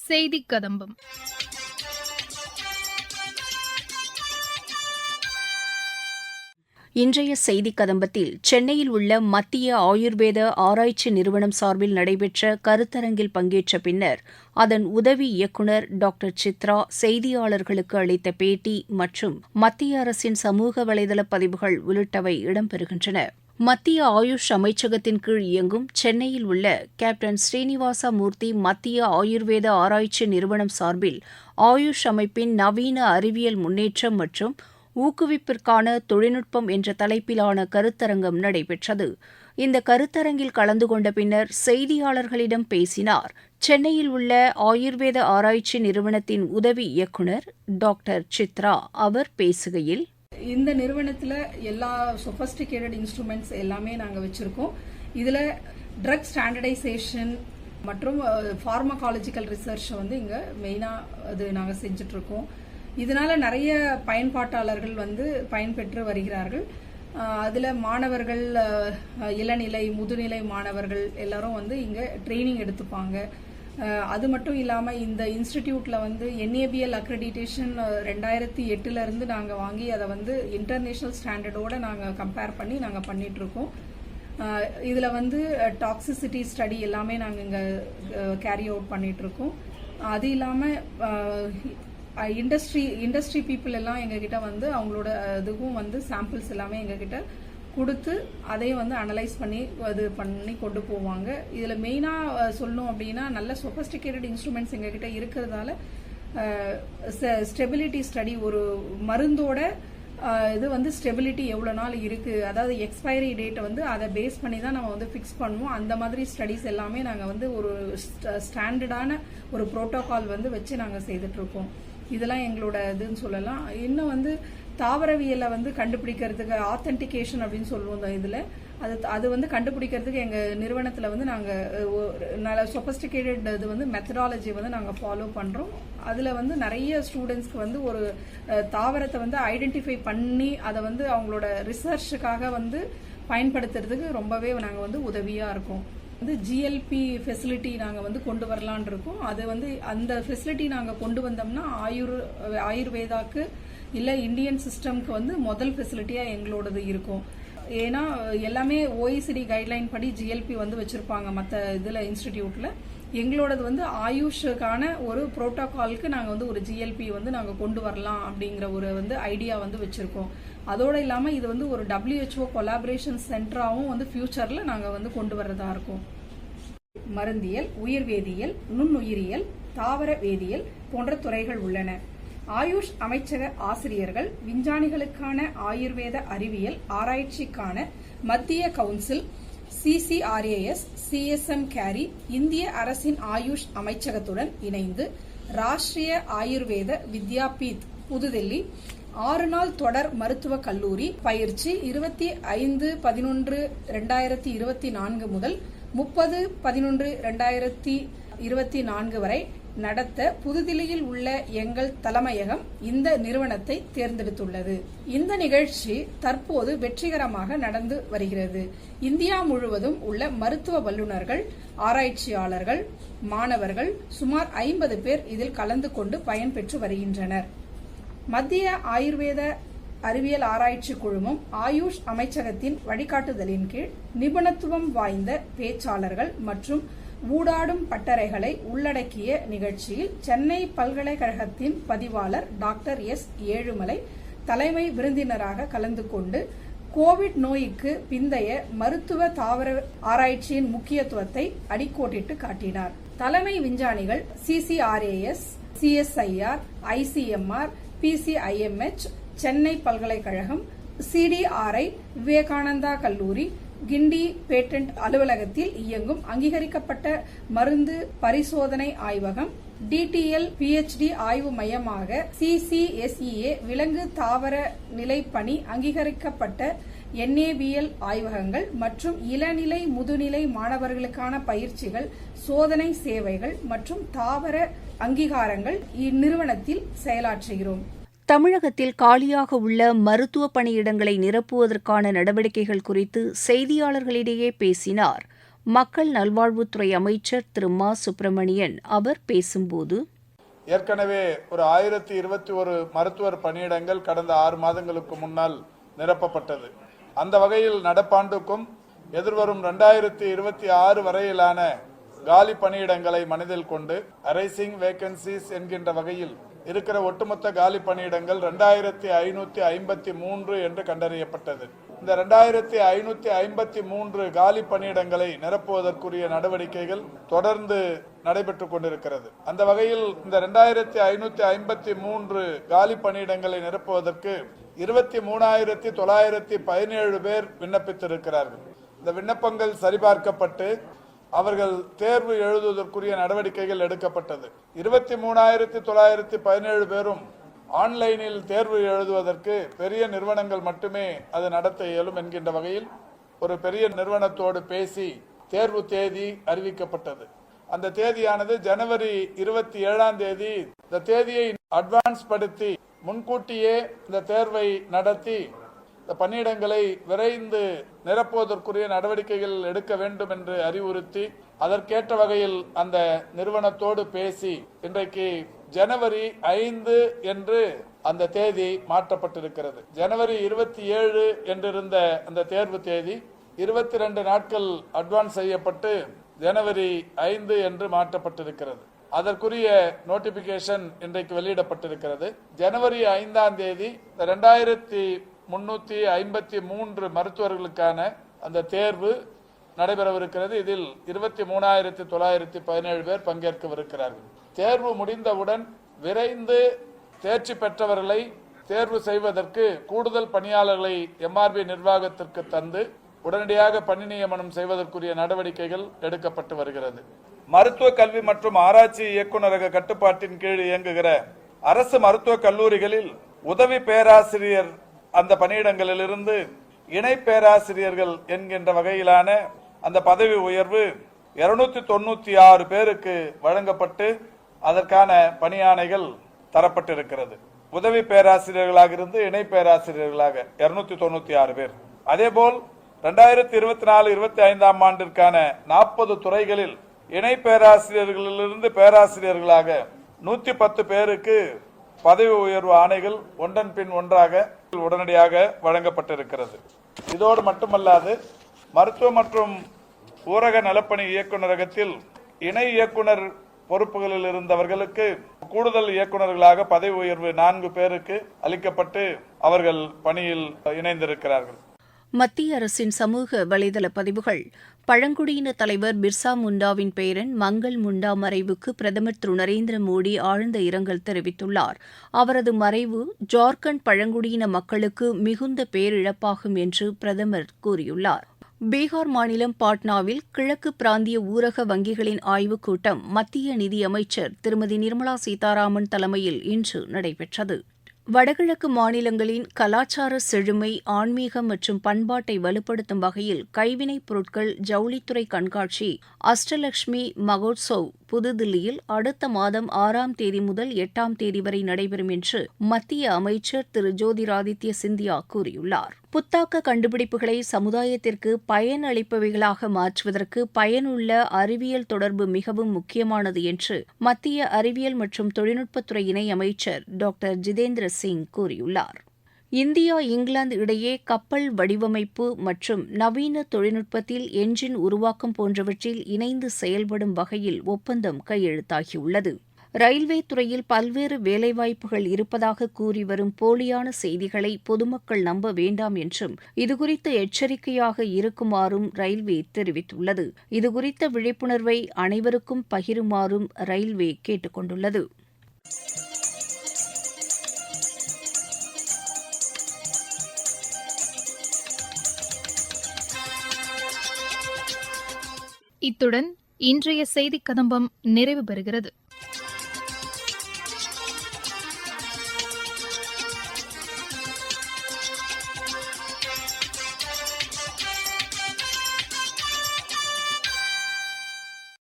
செய்திக் கதம்பம். இன்றைய செய்திக் கதம்பத்தில் சென்னையில் உள்ள மத்திய ஆயுர்வேத ஆராய்ச்சி நிறுவனம் சார்பில் நடைபெற்ற கருத்தரங்கில் பங்கேற்ற பின்னர் அதன் உதவி இயக்குநர் டாக்டர் சித்ரா செய்தியாளர்களுக்கு அளித்த பேட்டி மற்றும் மத்திய அரசின் சமூக வலைதள பதிவுகள் உள்ளிட்டவை இடம்பெறுகின்றன. மத்திய ஆயுஷ் அமைச்சகத்தின் கீழ் இயங்கும் சென்னையில் உள்ள கேப்டன் ஸ்ரீனிவாச மூர்த்தி மத்திய ஆயுர்வேத ஆராய்ச்சி நிறுவனம் சார்பில் ஆயுஷ் அமைப்பின் நவீன அறிவியல் முன்னேற்றம் மற்றும் ஊக்குவிப்பிற்கான தொழில்நுட்பம் என்ற தலைப்பிலான கருத்தரங்கம் நடைபெற்றது. இந்த கருத்தரங்கில் கலந்து கொண்ட பின்னர் செய்தியாளர்களிடம் பேசினார் சென்னையில் உள்ள ஆயுர்வேத ஆராய்ச்சி நிறுவனத்தின் உதவி இயக்குநர் டாக்டர் சித்ரா. அவர் பேசுகையில், இந்த நிறுவனத்தில் எல்லா சொஃபஸ்டிகேட்டட் இன்ஸ்ட்ருமெண்ட்ஸ் எல்லாமே நாங்கள் வச்சுருக்கோம். இதில் ட்ரக் ஸ்டாண்டர்டைசேஷன் மற்றும் ஃபார்மகாலஜிக்கல் ரிசர்ச்சை வந்து இங்கே மெயினாக அது நாங்கள் செஞ்சிட்ருக்கோம். இதனால் நிறைய பயன்பாட்டாளர்கள் வந்து பயன்பெற்று வருகிறார்கள். அதில் மாணவர்கள், இளநிலை முதுநிலை மாணவர்கள் எல்லாரும் வந்து இங்கே ட்ரைனிங் எடுத்துப்பாங்க. அது மட்டும் இல்லாமல் இந்த இன்ஸ்டிடியூட்டில் வந்து NABL அக்ரெடிட்டேஷன் 2008 நாங்கள் வாங்கி அதை வந்து இன்டர்நேஷ்னல் ஸ்டாண்டர்டோடு நாங்கள் கம்பேர் பண்ணி நாங்கள் பண்ணிகிட்ருக்கோம். இதில் வந்து டாக்ஸிசிட்டி ஸ்டடி எல்லாமே நாங்கள் இங்கே கேரி அவுட் பண்ணிகிட்ருக்கோம். அது இல்லாமல் இண்டஸ்ட்ரி பீப்புள் எல்லாம் எங்ககிட்ட வந்து அவங்களோட இதுவும் வந்து சாம்பிள்ஸ் எல்லாமே எங்ககிட்ட கொடுத்து அதையும் வந்து அனலைஸ் பண்ணி அது பண்ணி கொண்டு போவாங்க. இதில் மெயினாக சொல்லணும் அப்படின்னா நல்ல சொஃபஸ்டிகேட்டட் இன்ஸ்ட்ருமெண்ட்ஸ் எங்ககிட்ட இருக்கிறதால ஸ்டெபிலிட்டி ஸ்டடி, ஒரு மருந்தோட இது வந்து ஸ்டெபிலிட்டி எவ்வளோ நாள் இருக்குது, அதாவது எக்ஸ்பைரி டேட்டை வந்து அதை பேஸ் பண்ணி தான் நம்ம வந்து ஃபிக்ஸ் பண்ணுவோம். அந்த மாதிரி ஸ்டடீஸ் எல்லாமே நாங்கள் வந்து ஒரு ஸ்டாண்டர்டான ஒரு ப்ரோட்டோகால் வந்து வச்சு நாங்கள் செய்துட்ருக்கோம். இதெல்லாம் எங்களோட இதுன்னு சொல்லலாம். இன்னும் வந்து தாவரவியலை வந்து கண்டுபிடிக்கிறதுக்கு ஆத்தென்டிகேஷன் அப்படின்னு சொல்லுவோம். இதில் அது வந்து கண்டுபிடிக்கிறதுக்கு எங்கள் நிறுவனத்தில் வந்து நாங்கள் நல்ல சொஃபஸ்டிகேட்டட் இது வந்து மெத்தடாலஜி வந்து நாங்கள் ஃபாலோ பண்ணுறோம். அதில் வந்து நிறைய ஸ்டூடெண்ட்ஸ்க்கு வந்து ஒரு தாவரத்தை வந்து ஐடென்டிஃபை பண்ணி அதை வந்து அவங்களோட ரிசர்ச்சுக்காக வந்து பயன்படுத்துறதுக்கு ரொம்பவே நாங்கள் வந்து உதவியாக இருக்கோம். வந்து GLP ஃபெசிலிட்டி நாங்கள் வந்து கொண்டு வரலான் இருக்கோம். அது வந்து அந்த ஃபெசிலிட்டி நாங்கள் கொண்டு வந்தோம்னா ஆயுர்வேதாக்கு இல்லை இந்தியன் சிஸ்டம்க்கு வந்து முதல் ஃபெசிலிட்டியாக எங்களோடது இருக்கும். ஏன்னா எல்லாமே OECD கைட்லைன் படி GLP வந்து வச்சுருப்பாங்க மற்ற இதில் இன்ஸ்டிடியூட்டில். எங்களோடது வந்து ஆயுஷுக்கான ஒரு ப்ரோட்டோகாலுக்கு நாங்கள் வந்து ஒரு GLP வந்து நாங்கள் கொண்டு வரலாம் அப்படிங்கிற ஒரு வந்து ஐடியா வந்து வச்சுருக்கோம். அதோடு இல்லாமல் இது வந்து ஒரு WHO கொலாபரேஷன் சென்டராகவும் வந்து ஃபியூச்சரில் நாங்கள் வந்து கொண்டு வர்றதா இருக்கோம். மருந்தியல், உயிர்வேதியியல், நுண்ணுயிரியல், தாவர வேதியியல் போன்ற துறைகள் உள்ளன. ஆயுஷ் அமைச்சக ஆசிரியர்கள் விஞ்ஞானிகளுக்கான ஆயுர்வேத அறிவியல் ஆராய்ச்சிக்கான மத்திய கவுன்சில் CCRAS, CSM கேரி, இந்திய அரசின் ஆயுஷ் அமைச்சகத்துடன் இணைந்து ராஷ்டிரிய ஆயுர்வேத வித்யாபீத் புதுதில்லி 6 நாள் தொடர் மருத்துவக் கல்லூரி பயிற்சி 25/11/2024 முதல் 30/11/2024 வரை நடத்த புதுதில்லியில் உள்ள எங்கள் தலைமையகம் இந்த நிறுவனத்தை தேர்ந்தெடுத்துள்ளது. இந்த நிகழ்ச்சி தற்போது வெற்றிகரமாக நடந்து வருகிறது. இந்தியா முழுவதும் உள்ள மருத்துவ வல்லுநர்கள், ஆராய்ச்சியாளர்கள், மாணவர்கள் சுமார் 50 பேர் இதில் கலந்து கொண்டு பயன்பெற்று வருகின்றனர். மத்திய ஆயுர்வேத அறிவியல் ஆராய்ச்சி குழுமம் ஆயுஷ் அமைச்சகத்தின் வழிகாட்டுதலின் கீழ் நிபுணத்துவம் வாய்ந்த பேச்சாளர்கள் மற்றும் ஊடாடும் பட்டறைகளை உள்ளடக்கிய நிகழ்ச்சியில் சென்னை பல்கலைக்கழகத்தின் பதிவாளர் டாக்டர் S. ஏழுமலை தலைமை விருந்தினராக கலந்து கொண்டு கோவிட் நோய்க்கு பிந்தைய மருத்துவ தாவர ஆராய்ச்சியின் முக்கியத்துவத்தை அடிக்கோட்டிட்டு காட்டினார். தலைமை விஞ்ஞானிகள் CCRAS, CSIR, ICMR, PCIMH, Chennai பல்கலைக்கழகம், CDRI, விவேகானந்தா கல்லூரி, கிண்டி பேட்டன்ட் அலுவலகத்தில் இயங்கும் அங்கீகரிக்கப்பட்ட மருந்து பரிசோதனை ஆய்வகம், DTL PhD ஆய்வு மையமாக CCSEA விலங்கு தாவர நிலைப்பணி அங்கீகரிக்கப்பட்ட NABL ஆய்வகங்கள் மற்றும் இளநிலை முதுநிலை மாணவர்களுக்கான பயிற்சிகள், சோதனை சேவைகள் மற்றும் தாவர அங்கீகாரங்கள் இந்நிறுவனத்தில் செயலாற்றுகிறோம். தமிழகத்தில் காலியாக உள்ள மருத்துவ பணியிடங்களை நிரப்புவதற்கான நடவடிக்கைகள் குறித்து செய்தியாளர்களிடையே பேசினார் மக்கள் நல்வாழ்வுத்துறை அமைச்சர் திரு மா சுப்பிரமணியன் அவர் பேசும்போது, ஏற்கனவே ஒரு 1021 மருத்துவர் பணியிடங்கள் கடந்த 6 மாதங்களுக்கு முன்னால் நிரப்பப்பட்டது. அந்த வகையில் நடப்பாண்டுக்கும் எதிர்வரும் 2026 வரையிலான காலி பணியிடங்களை மனதில் கொண்டு அரைசிங் வேகன்சிஸ் என்கின்ற வகையில் இருக்கிற ஒட்டுமொத்த காலி பணியிடங்கள் 2553 என்று கண்டறியப்பட்டது. இந்த 2553 காலி பணியிடங்களை நிரப்புவதற்குரிய நடவடிக்கைகள் தொடர்ந்து நடைபெற்றுக் கொண்டிருக்கிறது. அந்த வகையில் இந்த 2553 காலி பணியிடங்களை நிரப்புவதற்கு 23,917 பேர் விண்ணப்பித்திருக்கிறார்கள். இந்த விண்ணப்பங்கள் சரிபார்க்கப்பட்டு அவர்கள் தேர்வு எழுதுவதற்குரிய நடவடிக்கைகள் எடுக்கப்பட்டது. 23,917 பேரும் ஆன்லைனில் தேர்வு எழுதுவதற்கு பெரிய நிறுவனங்கள் மட்டுமே அது நடத்த இயலும் என்கின்ற வகையில் ஒரு பெரிய நிறுவனத்தோடு பேசி தேர்வு தேதி அறிவிக்கப்பட்டது. அந்த தேதியானது ஜனவரி 27ஆம் தேதி. இந்த தேதியை அட்வான்ஸ் படுத்தி முன்கூட்டியே இந்த தேர்வை நடத்தி இந்த பணியிடங்களை விரைந்து நிரப்புவதற்குரிய நடவடிக்கைகள் எடுக்க வேண்டும் என்று அறிவுறுத்தி அதற்கேற்ற வகையில் அந்த நிறுவனத்தோடு பேசி இன்றைக்கு ஜனவரி 5 என்று அந்த தேதி மாற்றப்பட்டிருக்கிறது. ஜனவரி 27 என்றிருந்த அந்த தேர்வு தேதி 22 நாட்கள் அட்வான்ஸ் செய்யப்பட்டு ஜனவரி 5 என்று மாற்றப்பட்டிருக்கிறது. அதற்குரிய நோட்டிபிகேஷன் இன்றைக்கு வெளியிடப்பட்டிருக்கிறது. ஜனவரி 5ஆம் தேதி 2353 மருத்துவர்களுக்கான அந்த தேர்வு நடைபெறவிருக்கிறது. இதில் 23,917 பேர் பங்கேற்கவிருக்கிறார்கள். தேர்வு முடிந்தவுடன் விரைந்து தேர்ச்சி பெற்றவர்களை தேர்வு செய்வதற்கு கூடுதல் பணியாளர்களை எம்ஆர்பி நிர்வாகத்திற்கு தந்து உடனடியாக பணி நியமனம் செய்வதற்குரிய நடவடிக்கைகள் எடுக்கப்பட்டு வருகிறது. மருத்துவ கல்வி மற்றும் ஆராய்ச்சி இயக்குநரக கட்டுப்பாட்டின் கீழ் இயங்குகிற அரசு மருத்துவக் கல்லூரிகளில் உதவி பேராசிரியர் அந்த பணியிடங்களிலிருந்து இணை பேராசிரியர்கள் என்கின்ற வகையிலான அந்த பதவி உயர்வு 296 பேருக்கு வழங்கப்பட்டு அதற்கான பணியாணைகள் தரப்பட்டிருக்கிறது. உதவி பேராசிரியர்களாக இருந்து இணை பேராசிரியர்களாக 296 பேர். அதேபோல் 2024-25ஆம் ஆண்டிற்கான 40 துறைகளில் இணை பேராசிரியர்களிலிருந்து பேராசிரியர்களாக 110 பேருக்கு பதவி உயர்வு ஆணைகள் ஒன்றன் பின் ஒன்றாக உடனடியாக வழங்கப்பட்டிருக்கிறது. இதோடு மட்டுமல்லாது மருத்துவ மற்றும் ஊரக நலப்பணி இயக்குநரகத்தில் இணை இயக்குனர் பொறுப்புகளில் இருந்தவர்களுக்கு கூடுதல் இயக்குநர்களாக பதவி உயர்வு 4 பேருக்கு அளிக்கப்பட்டு அவர்கள் பணியில் இணைந்திருக்கிறார்கள். மத்திய அரசின் சமூக வலைதள பதிவுகள் பழங்குடியின தலைவர் பிர்சா முண்டாவின் பேரன் மங்கள் முண்டா மறைவுக்கு பிரதமர் திரு நரேந்திர மோடி ஆழ்ந்த இரங்கல் தெரிவித்துள்ளார். அவரது மறைவு ஜார்க்கண்ட் பழங்குடியின மக்களுக்கு மிகுந்த பேரிழப்பாகும் என்று பிரதமர் கூறியுள்ளார். பீகார் மாநிலம் பாட்னாவில் கிழக்கு பிராந்திய ஊரக வங்கிகளின் ஆய்வுக் கூட்டம் மத்திய நிதியமைச்சர் திருமதி நிர்மலா சீதாராமன் தலைமையில் இன்று நடைபெற்றது. வடகிழக்கு மாநிலங்களின் கலாச்சார செழுமை, ஆன்மீகம் மற்றும் பண்பாட்டை வலுப்படுத்தும் வகையில் கைவினைப் பொருட்கள் ஜவுளித்துறை கண்காட்சி அஷ்டலட்சுமி மகோத்சவ் புதுதில்லியில் அடுத்த மாதம் 6ஆம் தேதி முதல் 8ஆம் தேதி வரை நடைபெறும் என்று மத்திய அமைச்சர் திரு ஜோதிராதித்ய சிந்தியா கூறியுள்ளார். புத்தாக்க கண்டுபிடிப்புகளை சமுதாயத்திற்கு பயனளிப்பவைகளாக மாற்றுவதற்கு பயனுள்ள அறிவியல் தொடர்பு மிகவும் முக்கியமானது என்று மத்திய அறிவியல் மற்றும் தொழில்நுட்பத்துறை இணை அமைச்சர் டாக்டர் ஜிதேந்திர சிங் கூறியுள்ளார். இந்தியா இங்கிலாந்து இடையே கப்பல் வடிவமைப்பு மற்றும் நவீன தொழில்நுட்பத்தில் என்ஜின் உருவாக்கம் போன்றவற்றில் இணைந்து செயல்படும் வகையில் ஒப்பந்தம் கையெழுத்தாகியுள்ளது. ரயில்வே துறையில் பல்வேறு வேலைவாய்ப்புகள் இருப்பதாக கூறி வரும் போலியான செய்திகளை பொதுமக்கள் நம்ப வேண்டாம் என்றும் இதுகுறித்து எச்சரிக்கையாக இருக்குமாறும் ரயில்வே தெரிவித்துள்ளது. இதுகுறித்த விழிப்புணர்வை அனைவருக்கும் பகிருமாறும் ரயில்வே கேட்டுக் கொண்டுள்ளது. இத்துடன் இன்றைய செய்திக் கதம்பம் நிறைவு பெறுகிறது.